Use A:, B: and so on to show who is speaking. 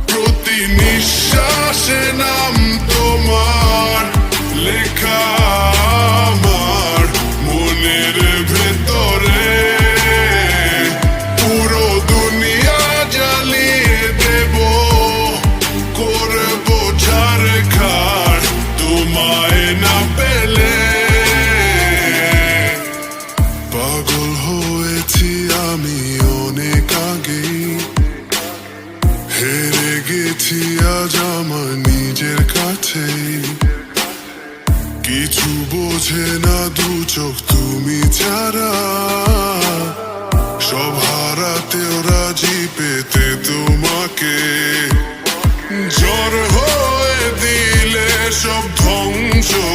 A: প্রতি নিঃশ্বাসে নাম তোমার লেখা আমার মনের ভেতরে, পুরো দুনিয়া জ্বালিয়ে দেব, করবো ছারখার তোমায় না পেলে। পাগল হয়েছি আমি অনেক আগেই, হেরে গেছি আজ আমার নিজের কাছেই। কিছু বোঝে না দু চোখ তুমি ছাড়া, সব হারাতেও রাজি পেতে তোমাকে। জ্বর হয়ে দিলে সব ধ্বংস